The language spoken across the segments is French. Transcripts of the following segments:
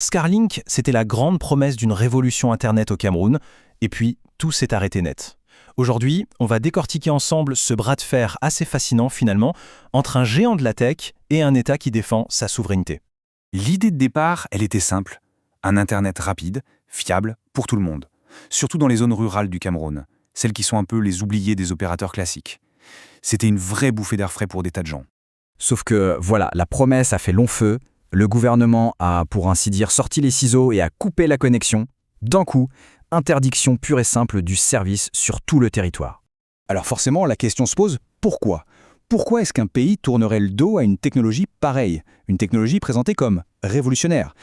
Starlink, c'était la grande promesse d'une révolution Internet au Cameroun, et puis tout s'est arrêté net. Aujourd'hui, on va décortiquer ensemble ce bras de fer assez fascinant finalement entre un géant de la tech et un État qui défend sa souveraineté. L'idée de départ, elle était simple. Un Internet rapide, fiable, pour tout le monde. Surtout dans les zones rurales du Cameroun, celles qui sont un peu les oubliées des opérateurs classiques. C'était une vraie bouffée d'air frais pour des tas de gens. Sauf que, voilà, la promesse a fait long feu, le gouvernement a, pour ainsi dire, sorti les ciseaux et a coupé la connexion. D'un coup, interdiction pure et simple du service sur tout le territoire. Alors forcément, la question se pose, pourquoi ? Pourquoi est-ce qu'un pays tournerait le dos à une technologie pareille, une technologie présentée comme révolutionnaire ?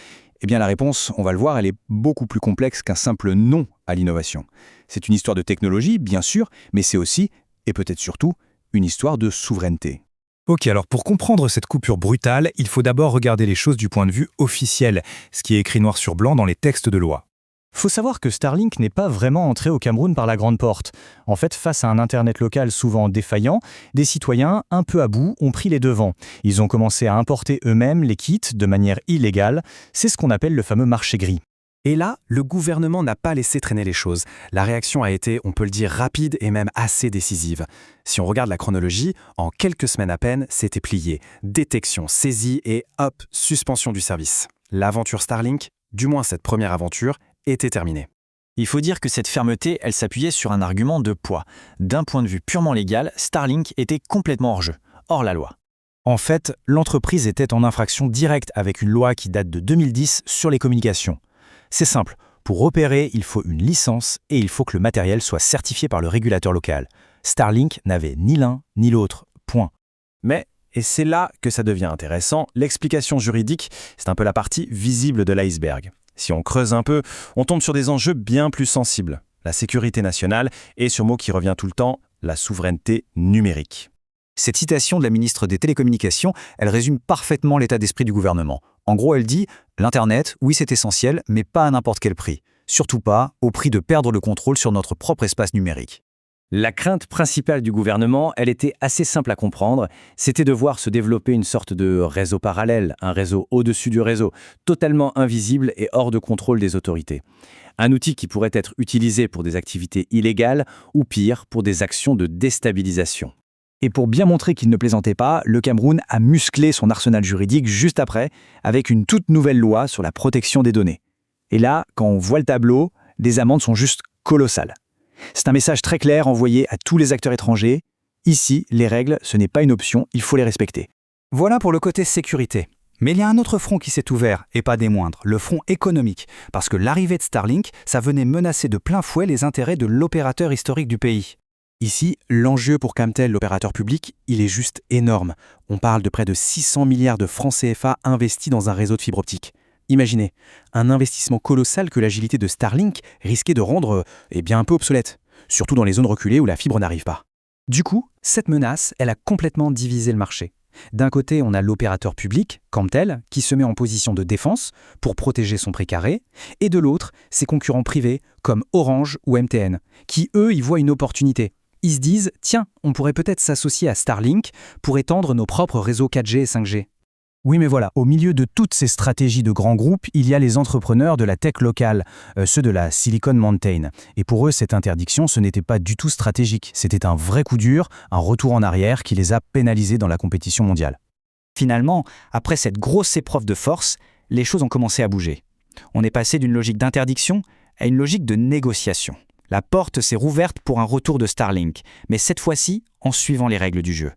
Eh bien la réponse, on va le voir, elle est beaucoup plus complexe qu'un simple non à l'innovation. C'est une histoire de technologie, bien sûr, mais c'est aussi, et peut-être surtout, une histoire de souveraineté. Ok, alors pour comprendre cette coupure brutale, il faut d'abord regarder les choses du point de vue officiel, ce qui est écrit noir sur blanc dans les textes de loi. Faut savoir que Starlink n'est pas vraiment entré au Cameroun par la grande porte. En fait, face à un Internet local souvent défaillant, des citoyens, un peu à bout, ont pris les devants. Ils ont commencé à importer eux-mêmes les kits de manière illégale. C'est ce qu'on appelle le fameux marché gris. Et là, le gouvernement n'a pas laissé traîner les choses. La réaction a été, on peut le dire, rapide et même assez décisive. Si on regarde la chronologie, en quelques semaines à peine, c'était plié. Détection, saisie et hop, suspension du service. L'aventure Starlink, du moins cette première aventure, était terminée. Il faut dire que cette fermeté, elle s'appuyait sur un argument de poids. D'un point de vue purement légal, Starlink était complètement hors jeu, hors la loi. En fait, l'entreprise était en infraction directe avec une loi qui date de 2010 sur les communications. C'est simple, pour opérer, il faut une licence et il faut que le matériel soit certifié par le régulateur local. Starlink n'avait ni l'un ni l'autre, point. Mais, et c'est là que ça devient intéressant, l'explication juridique, c'est un peu la partie visible de l'iceberg. Si on creuse un peu, on tombe sur des enjeux bien plus sensibles. La sécurité nationale et sur mot qui revient tout le temps, la souveraineté numérique. Cette citation de la ministre des Télécommunications, elle résume parfaitement l'état d'esprit du gouvernement. En gros, elle dit « L'Internet, oui c'est essentiel, mais pas à n'importe quel prix. Surtout pas au prix de perdre le contrôle sur notre propre espace numérique. » La crainte principale du gouvernement, elle était assez simple à comprendre, c'était de voir se développer une sorte de réseau parallèle, un réseau au-dessus du réseau, totalement invisible et hors de contrôle des autorités. Un outil qui pourrait être utilisé pour des activités illégales ou pire, pour des actions de déstabilisation. Et pour bien montrer qu'il ne plaisantait pas, le Cameroun a musclé son arsenal juridique juste après, avec une toute nouvelle loi sur la protection des données. Et là, quand on voit le tableau, les amendes sont juste colossales. C'est un message très clair envoyé à tous les acteurs étrangers. Ici, les règles, ce n'est pas une option, il faut les respecter. Voilà pour le côté sécurité. Mais il y a un autre front qui s'est ouvert, et pas des moindres, le front économique. Parce que l'arrivée de Starlink, ça venait menacer de plein fouet les intérêts de l'opérateur historique du pays. Ici, l'enjeu pour Camtel, l'opérateur public, il est juste énorme. On parle de près de 600 milliards de francs CFA investis dans un réseau de fibre optique. Imaginez, un investissement colossal que l'agilité de Starlink risquait de rendre un peu obsolète, surtout dans les zones reculées où la fibre n'arrive pas. Du coup, cette menace, elle a complètement divisé le marché. D'un côté, on a l'opérateur public, Camtel, qui se met en position de défense pour protéger son prix carré, et de l'autre, ses concurrents privés comme Orange ou MTN, qui eux y voient une opportunité. Ils se disent, tiens, on pourrait peut-être s'associer à Starlink pour étendre nos propres réseaux 4G et 5G. Oui, mais voilà, au milieu de toutes ces stratégies de grands groupes, il y a les entrepreneurs de la tech locale, ceux de la Silicon Mountain. Et pour eux, cette interdiction, ce n'était pas du tout stratégique. C'était un vrai coup dur, un retour en arrière qui les a pénalisés dans la compétition mondiale. Finalement, après cette grosse épreuve de force, les choses ont commencé à bouger. On est passé d'une logique d'interdiction à une logique de négociation. La porte s'est rouverte pour un retour de Starlink, mais cette fois-ci en suivant les règles du jeu.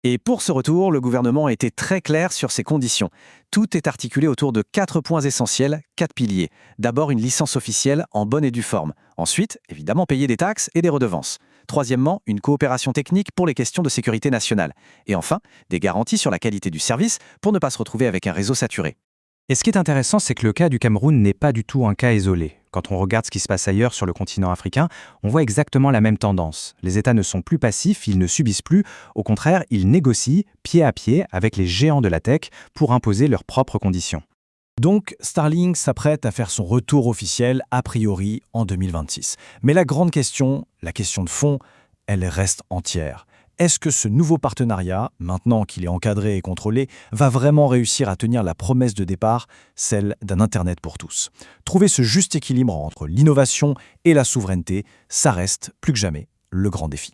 Et pour ce retour, le gouvernement a été très clair sur ses conditions. Tout est articulé autour de 4 points essentiels, 4 piliers. D'abord, une licence officielle en bonne et due forme. Ensuite, évidemment, payer des taxes et des redevances. Troisièmement, une coopération technique pour les questions de sécurité nationale. Et enfin, des garanties sur la qualité du service pour ne pas se retrouver avec un réseau saturé. Et ce qui est intéressant, c'est que le cas du Cameroun n'est pas du tout un cas isolé. Quand on regarde ce qui se passe ailleurs sur le continent africain, on voit exactement la même tendance. Les États ne sont plus passifs, ils ne subissent plus. Au contraire, ils négocient pied à pied avec les géants de la tech pour imposer leurs propres conditions. Donc, Starlink s'apprête à faire son retour officiel, a priori, en 2026. Mais la grande question, la question de fond, elle reste entière. Est-ce que ce nouveau partenariat, maintenant qu'il est encadré et contrôlé, va vraiment réussir à tenir la promesse de départ, celle d'un Internet pour tous? Trouver ce juste équilibre entre l'innovation et la souveraineté, ça reste plus que jamais le grand défi.